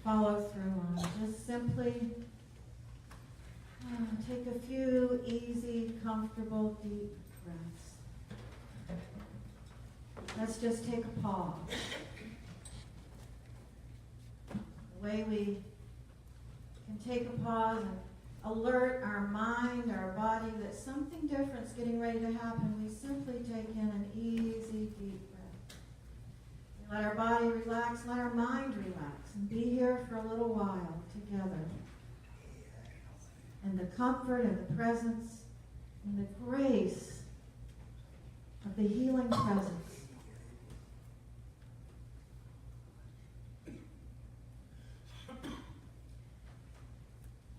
follow through on. Just simply take a few easy, comfortable, deep breaths. Let's just take a pause. The way we can take a pause and alert our mind, our body, that something different's getting ready to happen, we simply take in an easy, deep breath. We let our body relax, let our mind relax, and be here for a little while together. And the comfort and the presence and the grace of the healing presence.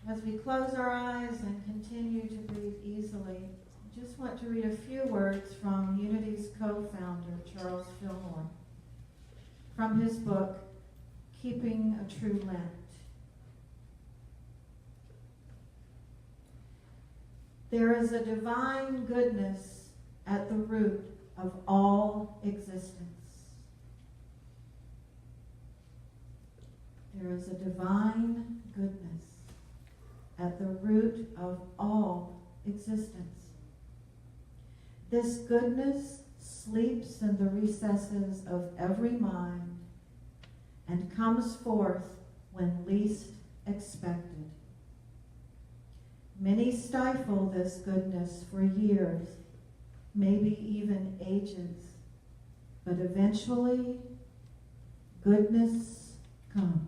As we close our eyes and continue to breathe easily, I just want to read a few words from Unity's co-founder, Charles Fillmore, from his book, Keeping a True Lent. There is a divine goodness at the root of all existence. There is a divine goodness at the root of all existence. This goodness sleeps in the recesses of every mind and comes forth when least expected. Many stifle this goodness for years, maybe even ages, but eventually goodness comes.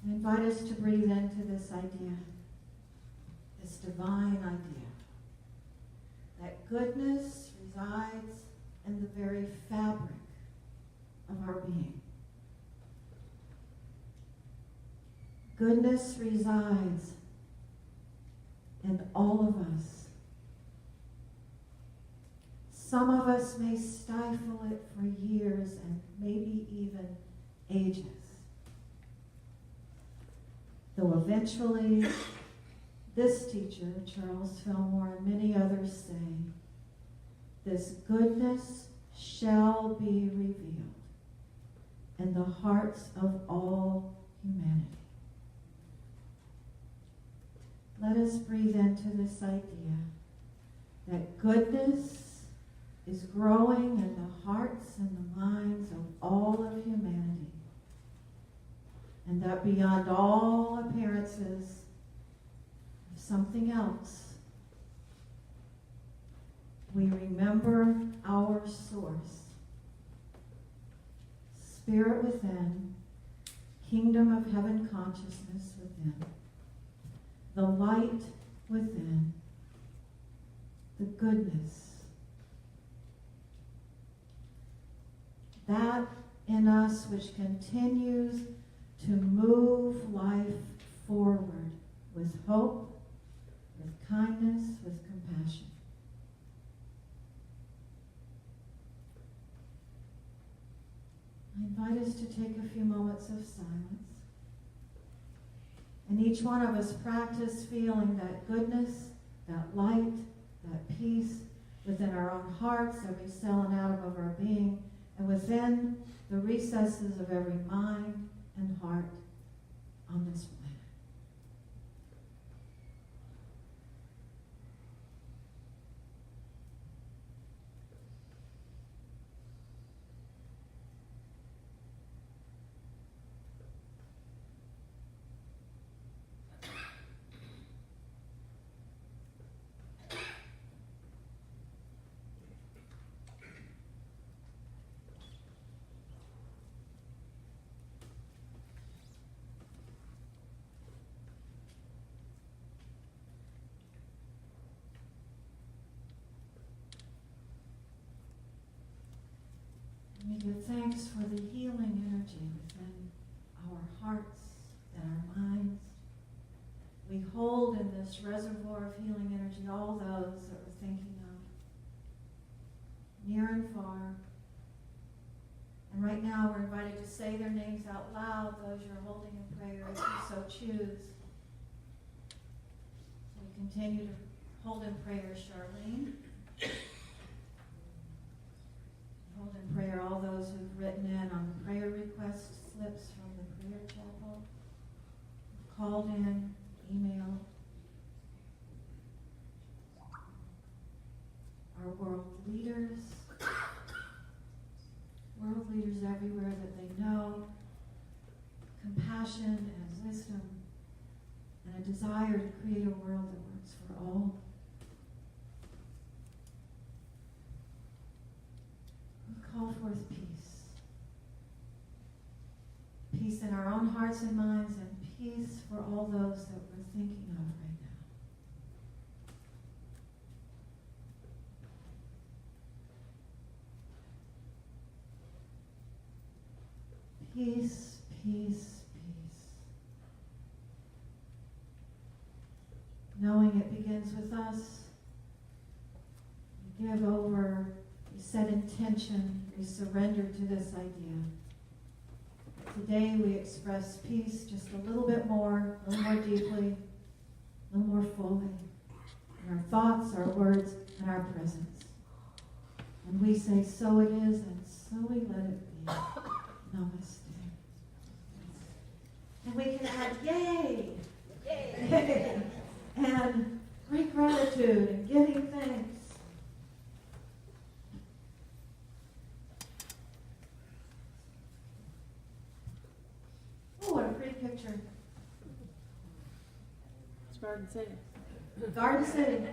I invite us to breathe into this idea, this divine idea, that goodness resides in the very fabric of our being. Goodness resides in all of us. Some of us may stifle it for years and maybe even ages. Though eventually, this teacher, Charles Fillmore, and many others say, this goodness shall be revealed in the hearts of all humanity. Let us breathe into this idea that goodness is growing in the hearts and the minds of all of humanity. And that beyond all appearances of something else, we remember our source, spirit within, kingdom of heaven consciousness within, the light within, the goodness. That in us which continues to move life forward with hope, with kindness, with compassion. I invite us to take a few moments of silence. And each one of us practice feeling that goodness, that light, that peace within our own hearts, every cell and atom of our being, and within the recesses of every mind and heart on this planet. We give thanks for the healing energy within our hearts and our minds. We hold in this reservoir of healing energy all those that we're thinking of, near and far. And right now we're invited to say their names out loud, those you're holding in prayer if you so choose. So we continue to hold in prayer Charlene. Hold in prayer all those who've written in on the prayer requests slips from the prayer chapel, called in, emailed. Our world leaders everywhere that they know, compassion and wisdom, and a desire to create a world that works for all. We call forth peace. Peace in our own hearts and minds, and peace for all those that we're thinking of right now. Peace, peace, peace. Knowing it begins with us, we give over, we set intention, we surrender to this idea. Today we express peace just a little bit more, a little more deeply, a little more fully, in our thoughts, our words, and our presence. And we say, so it is, and so we let it be. Namaste. And we can add, yay! Yay! And great gratitude and giving thanks. Oh, what a pretty picture. It's Garden City. Garden City.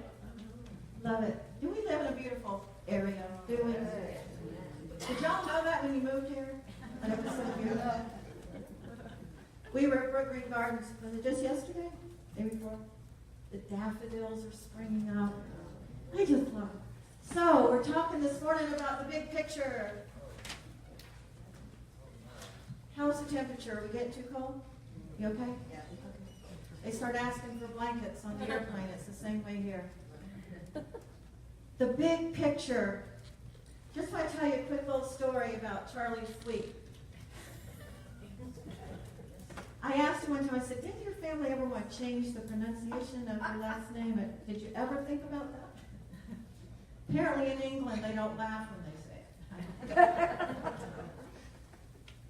Love it. Do we live in a beautiful area? Do we? Did y'all know that when you moved here? And it was so beautiful. We were at Brook Green Gardens, was it just yesterday? Day before? The daffodils are springing up. I just love it. So, we're talking this morning about the big picture. How's the temperature? Are we getting too cold? You okay? Yeah. Okay. They start asking for blankets on the airplane. It's the same way here. The big picture. Just want to tell you a quick little story about Charlie Sweet. I asked him one time, I said, didn't your family ever want to change the pronunciation of your last name? Did you ever think about that? Apparently in England, they don't laugh when they say it.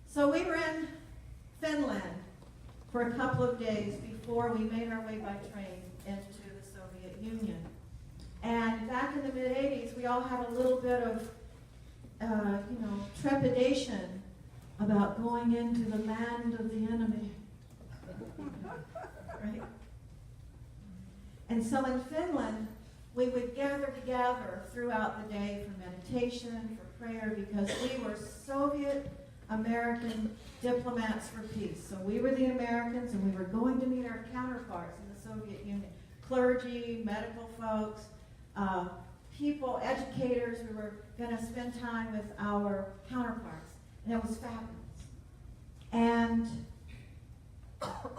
So we were in Finland for a couple of days before we made our way by train into the Soviet Union. And back in the mid-'80s, we all had a little bit of, trepidation about going into the land of the enemy. Right? And so in Finland, we would gather together throughout the day for meditation, for prayer, because we were Soviet American diplomats for peace. So we were the Americans, and we were going to meet our counterparts in the Soviet Union. Clergy, medical folks, people, educators. We were going to spend time with our counterparts. And it was fabulous. And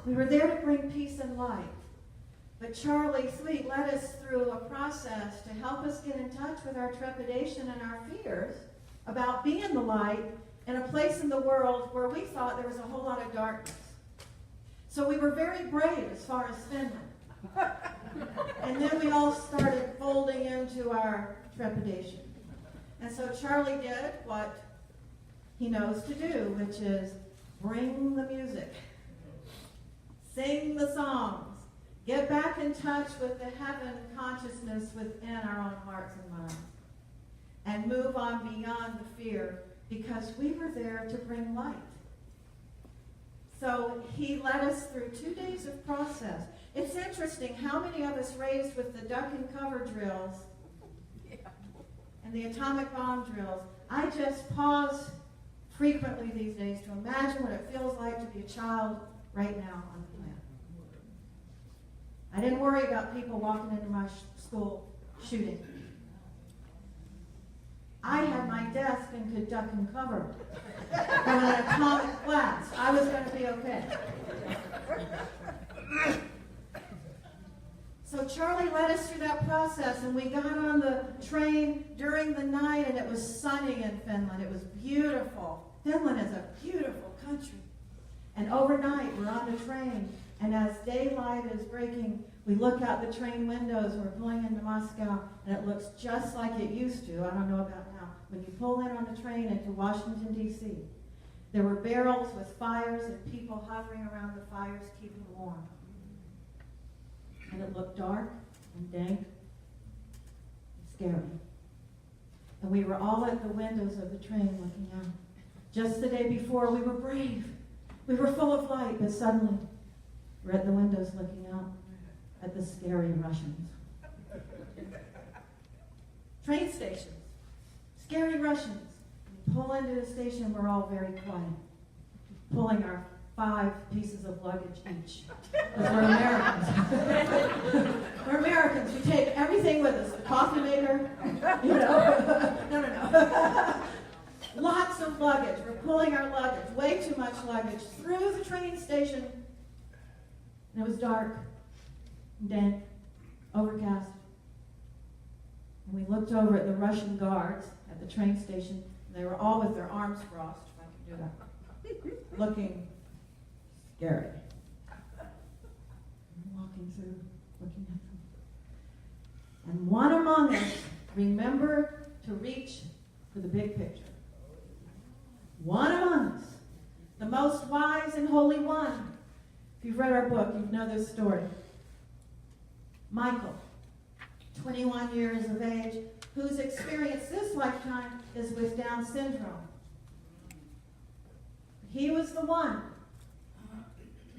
we were there to bring peace and light. But Charlie Sweet led us through a process to help us get in touch with our trepidation and our fears about being the light in a place in the world where we thought there was a whole lot of darkness. So we were very brave as far as Finland. And then we all started folding into our trepidation. And so Charlie did what he knows to do, which is bring the music, sing the songs, get back in touch with the heaven consciousness within our own hearts and minds, and move on beyond the fear, because we were there to bring light. So he led us through 2 days of process. It's interesting how many of us raised with the duck and cover drills and the atomic bomb drills. I just pause frequently these days to imagine what it feels like to be a child right now on the planet. I didn't worry about people walking into my school shooting. I had my desk and could duck and cover from an atomic blast. I was going to be okay. So Charlie led us through that process, and we got on the train during the night, and it was sunny in Finland. It was beautiful. Finland is a beautiful country. And overnight, we're on the train, and as daylight is breaking, we look out the train windows, and we're pulling into Moscow, and it looks just like it used to. I don't know about now. When you pull in on the train into Washington, D.C., There were barrels with fires and people hovering around the fires keeping warm. And it looked dark and dank and scary. And we were all at the windows of the train looking out. Just the day before, we were brave. We were full of light, but suddenly we're at the windows looking out at the scary Russians. Train stations, scary Russians. We pull into the station, we're all very quiet, pulling our 5 pieces of luggage each. Because we're Americans. We're Americans. We take everything with us. The coffee maker, No. Lots of luggage. We're pulling our luggage, way too much luggage, through the train station. And it was dark, dank, overcast. And we looked over at the Russian guards at the train station. They were all with their arms crossed, if I can do that, looking scary. Walking through, looking at them. And one among us remembered to reach for the big picture. One among us, the most wise and holy one. If you've read our book, you know this story. Michael, 21 years of age, whose experience this lifetime is with Down syndrome. He was the one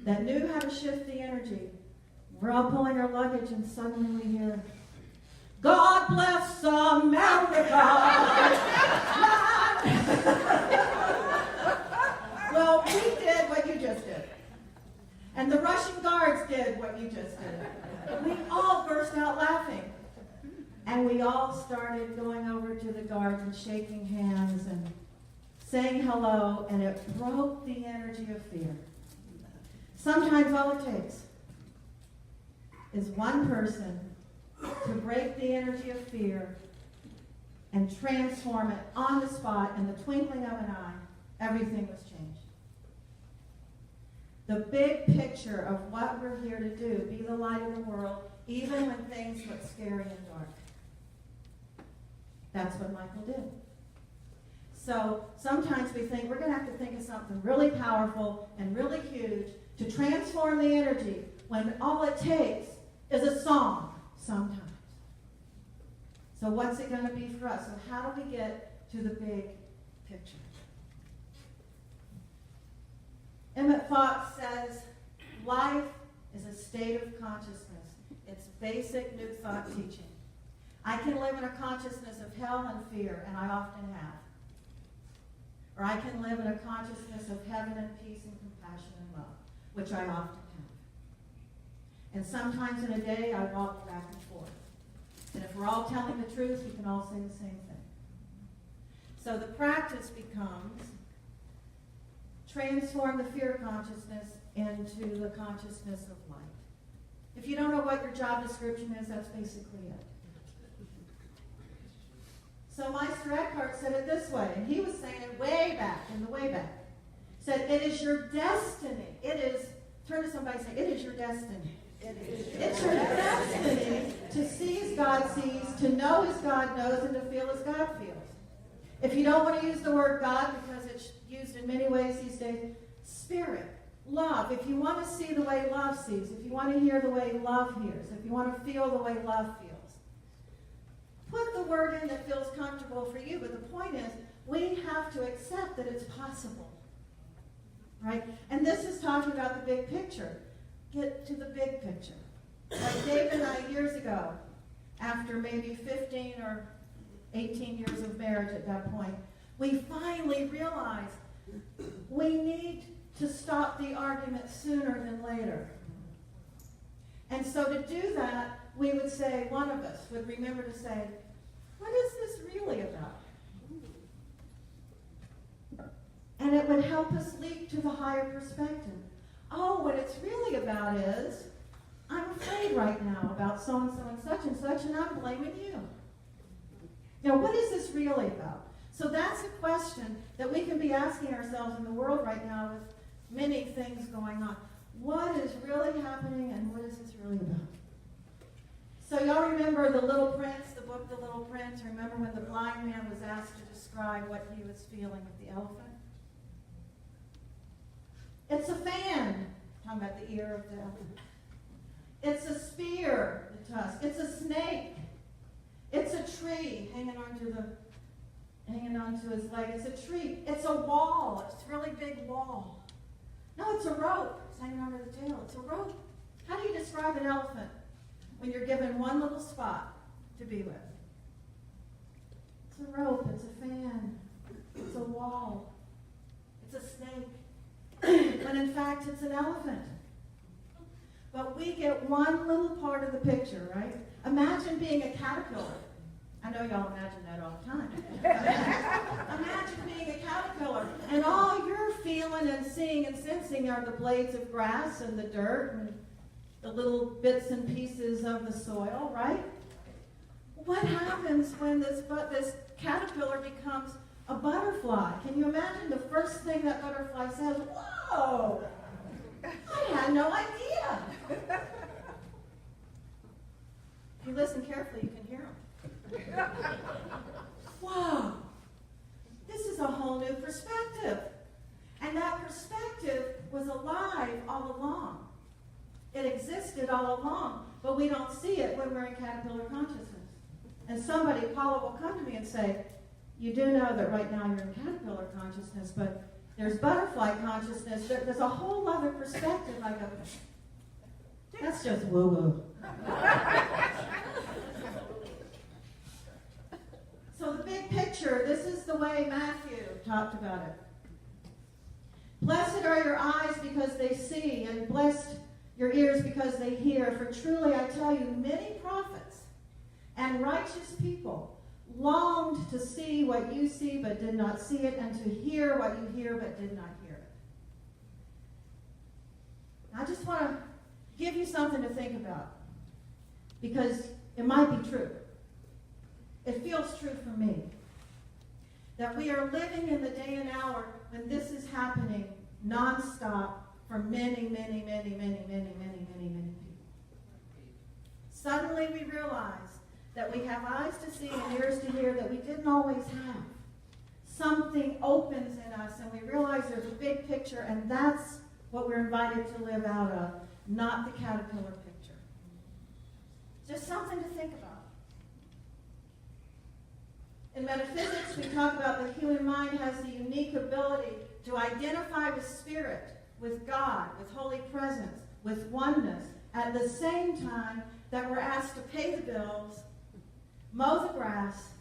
that knew how to shift the energy. We're all pulling our luggage and suddenly we hear, "God bless America!" Well, we did what you just did. And the Russian guards did what you just did. We all burst out laughing. And we all started going over to the guards and shaking hands and saying hello, and it broke the energy of fear. Sometimes all it takes is one person to break the energy of fear and transform it on the spot. In the twinkling of an eye, everything was changed. The big picture of what we're here to do, be the light of the world, even when things look scary and dark. That's what Michael did. So sometimes we think we're going to have to think of something really powerful and really huge to transform the energy, when all it takes is a song sometimes. So what's it going to be for us? So how do we get to the big picture? Emmett Fox says, life is a state of consciousness. It's basic New Thought teaching. I can live in a consciousness of hell and fear, and I often have. Or I can live in a consciousness of heaven and peace and compassion and love, which I often have. And sometimes in a day, I walk back and forth. And if we're all telling the truth, we can all say the same thing. So the practice becomes transform the fear consciousness into the consciousness of light. If you don't know what your job description is, that's basically it. So Meister Eckhart said it this way, and he was saying it way back, in the way back. Said, it is your destiny. It is, turn to somebody and say, it is your destiny. It's your destiny to see as God sees, to know as God knows, and to feel as God feels. If you don't want to use the word God, because it's used in many ways these days, spirit, love. If you want to see the way love sees, if you want to hear the way love hears, if you want to feel the way love feels, put the word in that feels comfortable for you. But the point is, we have to accept that it's possible. Right? And this is talking about the big picture. Get to the big picture. Like David and I years ago, after maybe 15 or 18 years of marriage at that point, we finally realized we need to stop the argument sooner than later. And so to do that, we would say, one of us would remember to say, what is this really about? And it would help us leap to the higher perspective. Oh, what it's really about is, I'm afraid right now about so-and-so and such, and I'm blaming you. Now, what is this really about? So that's a question that we can be asking ourselves in the world right now with many things going on. What is really happening, and what is this really about? So y'all remember The Little Prince, the book The Little Prince? Remember when the blind man was asked to describe what he was feeling with the elephant? talking about the ear of the elephant. It's a spear, the tusk. It's a snake. It's a tree hanging onto his leg. It's a tree. It's a wall. It's a really big wall. No, it's a rope. It's hanging over the tail. It's a rope. How do you describe an elephant when you're given one little spot to be with? It's a rope. It's a fan. It's a wall. It's a snake. When in fact it's an elephant. But we get one little part of the picture, right? Imagine being a caterpillar. I know y'all imagine that all the time. Imagine being a caterpillar, and all you're feeling and seeing and sensing are the blades of grass and the dirt and the little bits and pieces of the soil, right? What happens when this caterpillar becomes a butterfly? Can you imagine the first thing that butterfly says? Whoa! I had no idea. If you listen carefully, you can hear them. Whoa! This is a whole new perspective. And that perspective was alive all along. It existed all along, but we don't see it when we're in caterpillar consciousness. And somebody, Paula, will come to me and say, you do know that right now you're in caterpillar consciousness, but there's butterfly consciousness. There's a whole other perspective. I go, that's just woo-woo. So the big picture, this is the way Matthew talked about it. Blessed are your eyes because they see, and blessed your ears because they hear. For truly I tell you, many prophets and righteous people longed to see what you see but did not see it, and to hear what you hear but did not hear it. I just want to give you something to think about, because it might be true. It feels true for me that we are living in the day and hour when this is happening nonstop for many, many, many, many, many, many, many, many people. Suddenly we realize that we have eyes to see and ears to hear that we didn't always have. Something opens in us and we realize there's a big picture, and that's what we're invited to live out of, not the caterpillar picture. Just something to think about. In metaphysics, we talk about the human mind has the unique ability to identify with spirit, with God, with holy presence, with oneness, at the same time that we're asked to pay the bills, mow the grass,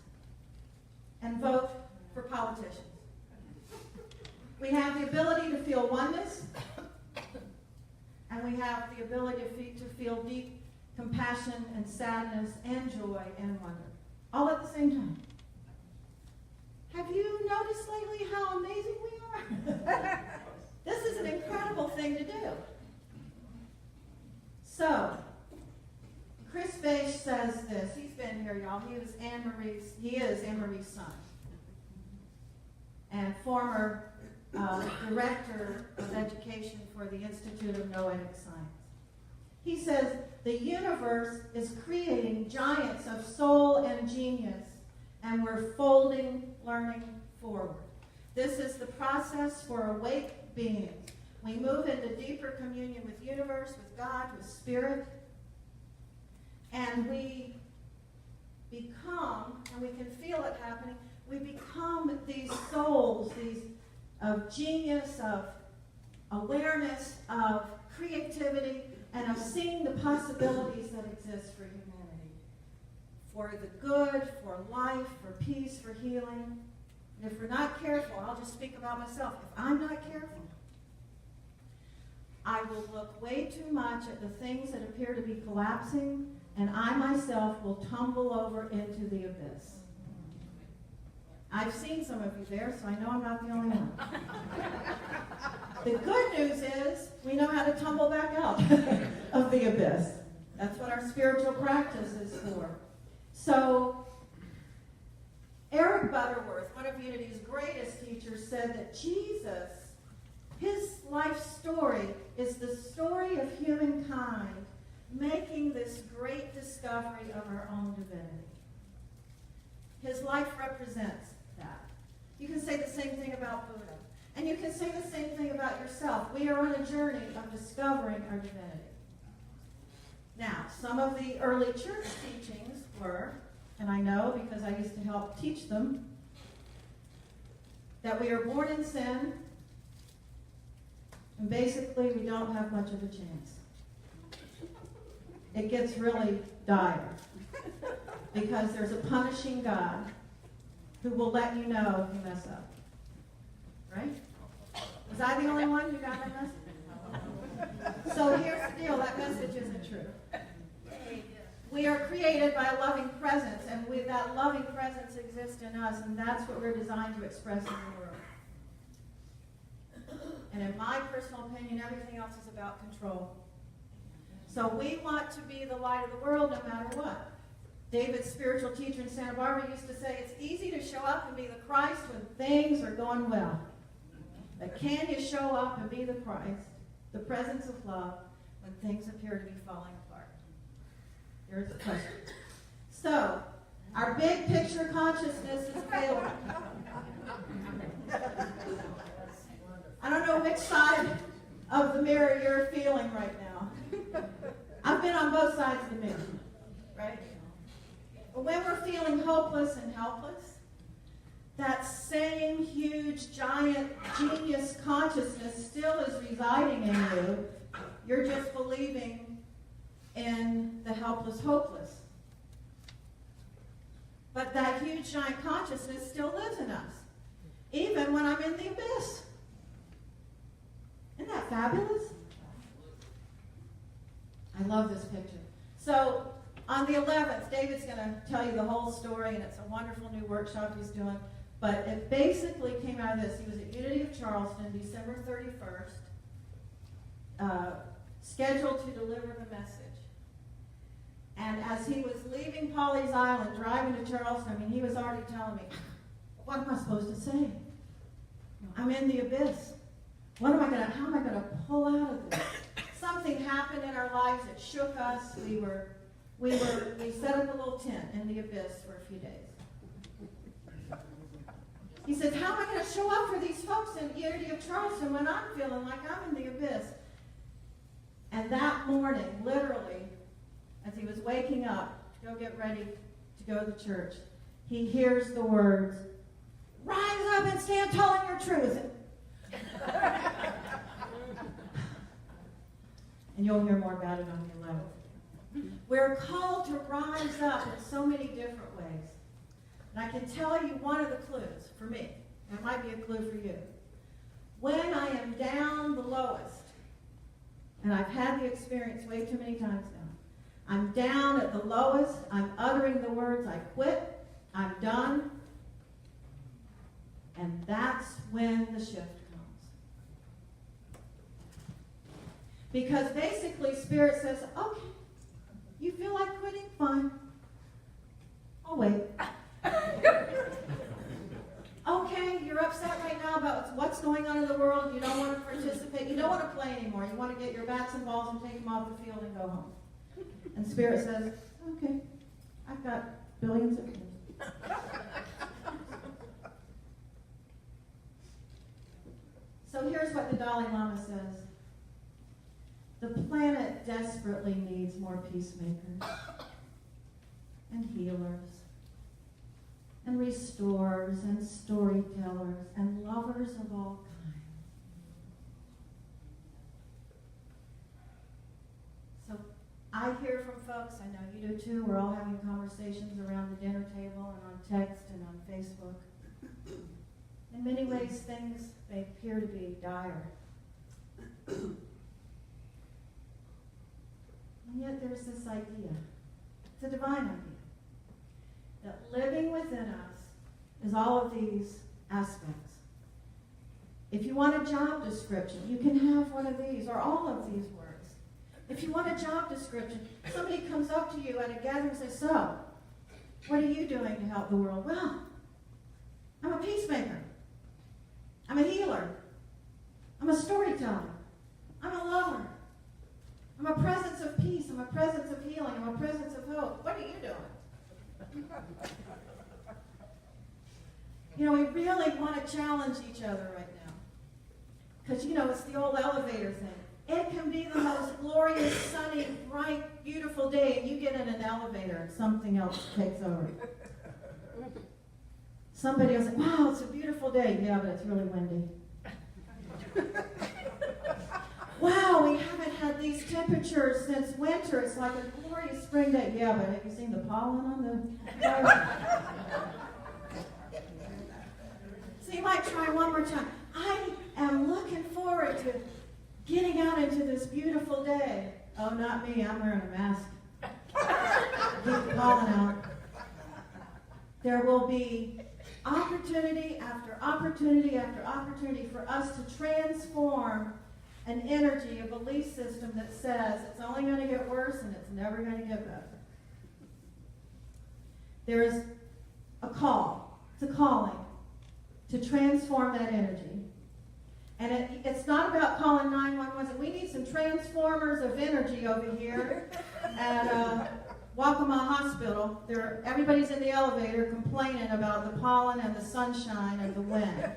and vote for politicians. We have the ability to feel oneness, and we have the ability to feel deep compassion and sadness and joy and wonder, all at the same time. Have you noticed lately how amazing we are? This is an incredible thing to do. So, Chris Beige says this. He's been here, y'all. He is Anne Marie's son, and former director of education for the Institute of Noetic Science. He says the universe is creating giants of soul and genius, and we're folding learning forward. This is the process for awake beings. We move into deeper communion with universe, with God, with spirit, and we become, and we can feel it happening, we become these souls, these of genius, of awareness, of creativity, and of seeing the possibilities that exist for humanity. For the good, for life, for peace, for healing. And if we're not careful, I'll just speak about myself. If I'm not careful, I will look way too much at the things that appear to be collapsing, and I myself will tumble over into the abyss. I've seen some of you there, so I know I'm not the only one. The good news is we know how to tumble back out of the abyss. That's what our spiritual practice is for. So, Eric Butterworth, one of Unity's greatest teachers, said that Jesus, his life story, is the story of humankind making this great discovery of our own divinity. His life represents that. You can say the same thing about Buddha. And you can say the same thing about yourself. We are on a journey of discovering our divinity. Now, some of the early church teachings were, and I know because I used to help teach them, that we are born in sin, and basically we don't have much of a chance. It gets really dire because there's a punishing God who will let you know if you mess up. Right? Was I the only one who got that message? So here's the deal, that message isn't true. We are created by a loving presence, and that loving presence exists in us, and that's what we're designed to express in the world. And in my personal opinion, everything else is about control. So we want to be the light of the world no matter what. David's spiritual teacher in Santa Barbara used to say, it's easy to show up and be the Christ when things are going well. But can you show up and be the Christ, the presence of love, when things appear to be falling apart? Here's the question. So, our big picture consciousness is available. I don't know which side of the mirror you're feeling right now. I've been on both sides of the mirror, right? But when we're feeling hopeless and helpless, that same huge, giant, genius consciousness still is residing in you. You're just believing in the helpless, hopeless. But that huge, giant consciousness still lives in us, even when I'm in the abyss. Isn't that fabulous? I love this picture. So, on the 11th, David's going to tell you the whole story, and it's a wonderful new workshop he's doing. But it basically came out of this. He was at Unity of Charleston, December 31st, scheduled to deliver the message. And as he was leaving Pawleys Island, driving to Charleston, I mean, he was already telling me, what am I supposed to say? I'm in the abyss. How am I going to pull out of this? Something happened in our lives that shook us. We set up a little tent in the abyss for a few days. He says, how am I going to show up for these folks in Unity of Charleston when I'm feeling like I'm in the abyss? And that morning, literally, as he was waking up to go get ready to go to church, he hears the words, rise up and stand tall in your truth. And you'll hear more about it on the 11th. We're called to rise up in so many different ways. And I can tell you one of the clues for me, and it might be a clue for you. When I am down the lowest, and I've had the experience way too many times now, I'm down at the lowest, I'm uttering the words, I quit, I'm done, and that's when the shift comes. Because basically Spirit says, okay, you feel like quitting? Fine. I'll wait. Okay, you're upset right now about what's going on in the world. You don't want to participate. You don't want to play anymore. You want to get your bats and balls and take them off the field and go home. And Spirit says, okay, I've got billions of kids. So here's what the Dalai Lama says. The planet desperately needs more peacemakers and healers and restorers and storytellers and lovers of all kinds. So I hear from folks, I know you do too, we're all having conversations around the dinner table and on text and on Facebook. In many ways, things may appear to be dire. And yet there's this idea, it's a divine idea, that living within us is all of these aspects. If you want a job description, you can have one of these, or all of these words. If you want a job description, somebody comes up to you at a gathering and says, so, what are you doing to help the world? Well, I'm a peacemaker. I'm a healer. I'm a storyteller. I'm a lover. I'm a presence of peace. I'm a presence of healing. I'm a presence of hope. What are you doing? You know, we really want to challenge each other right now. Because, it's the old elevator thing. It can be the most glorious, sunny, bright, beautiful day, and you get in an elevator and something else takes over. Somebody will say, wow, it's a beautiful day. Yeah, but it's really windy. Wow, we haven't had these temperatures since winter. It's like a glorious spring day. Yeah, but have you seen the pollen on the fire? So you might try one more time. I am looking forward to getting out into this beautiful day. Oh, not me. I'm wearing a mask. Keep the pollen out. There will be opportunity after opportunity after opportunity for us to transform an energy, a belief system that says it's only going to get worse and it's never going to get better. There is a call, it's a calling to transform that energy. And it's not about calling 911. We need some transformers of energy over here at Waccamaw Hospital. Everybody's in the elevator complaining about the pollen and the sunshine and the wind.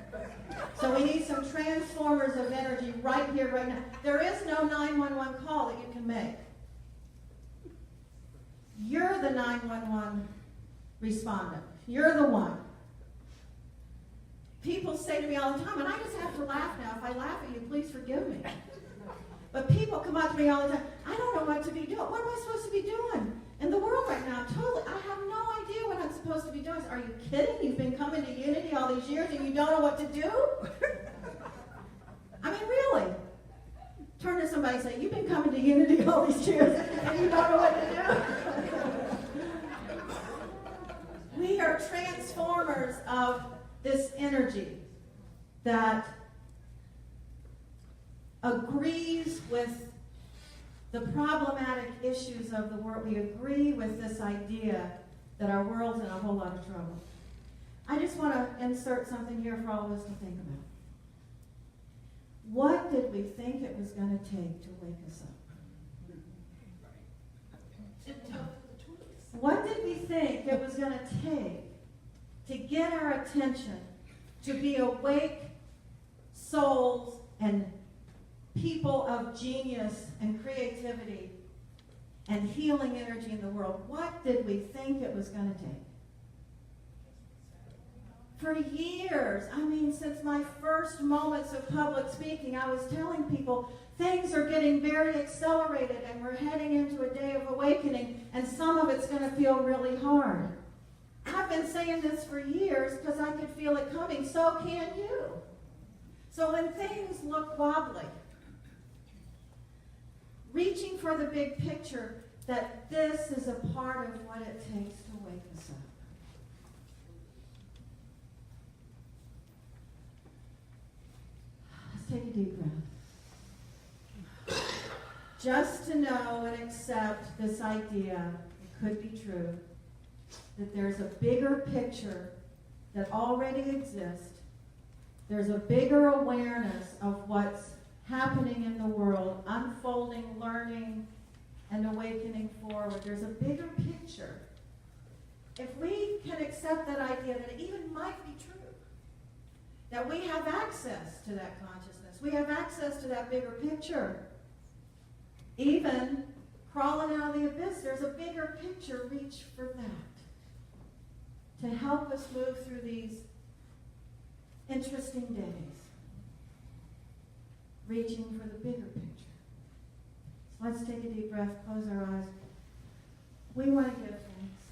So we need some transformers of energy right here, right now. There is no 911 call that you can make. You're the 911 respondent. You're the one. People say to me all the time, and I just have to laugh now. If I laugh at you, please forgive me. But people come up to me all the time, I don't know what to be doing. What am I supposed to be doing in the world right now? I have no idea what I'm supposed to be doing. Are you kidding? You've been coming to Unity all these years and you don't know what to do? I mean, really. Turn to somebody and say, you've been coming to Unity all these years and you don't know what to do? We are transformers of this energy that agrees with the problematic issues of the world. We agree with this idea that our world's in a whole lot of trouble. I just want to insert something here for all of us to think about. What did we think it was going to take to wake us up? What did we think it was going to take to get our attention, to be awake souls and people of genius and creativity and healing energy in the world? What did we think it was going to take? For years, since my first moments of public speaking, I was telling people things are getting very accelerated and we're heading into a day of awakening and some of it's going to feel really hard. I've been saying this for years because I could feel it coming. So can you. So when things look wobbly, reaching for the big picture that this is a part of what it takes to wake us up. Let's take a deep breath. Just to know and accept this idea, it could be true, that there's a bigger picture that already exists. There's a bigger awareness of what's happening in the world, unfolding, learning, and awakening forward. There's a bigger picture. If we can accept that idea that it even might be true, that we have access to that consciousness, we have access to that bigger picture, even crawling out of the abyss, there's a bigger picture. Reach for that to help us move through these interesting days. Reaching for the bigger picture. So let's take a deep breath, close our eyes. We want to give thanks.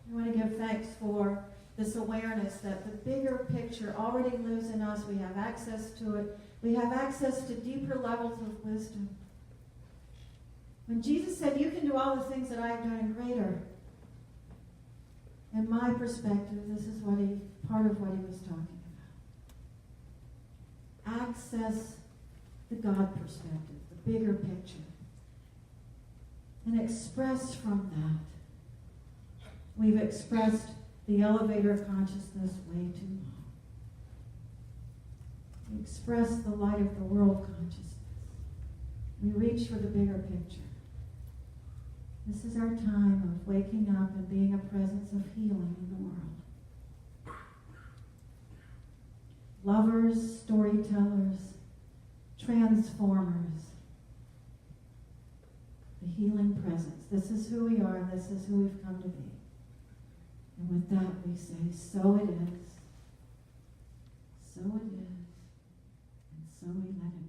We want to give thanks for this awareness that the bigger picture already lives in us. We have access to it. We have access to deeper levels of wisdom. When Jesus said, you can do all the things that I have done and greater, in my perspective, this is part of what he was talking about. Access the God perspective, the bigger picture, and express from that. We've expressed the elevator of consciousness way too long. We express the light of the world consciousness. We reach for the bigger picture. This is our time of waking up and being a presence of healing in the world. Lovers, storytellers, transformers, the healing presence. This is who we are, and this is who we've come to be. And with that we say, so it is, and so we let it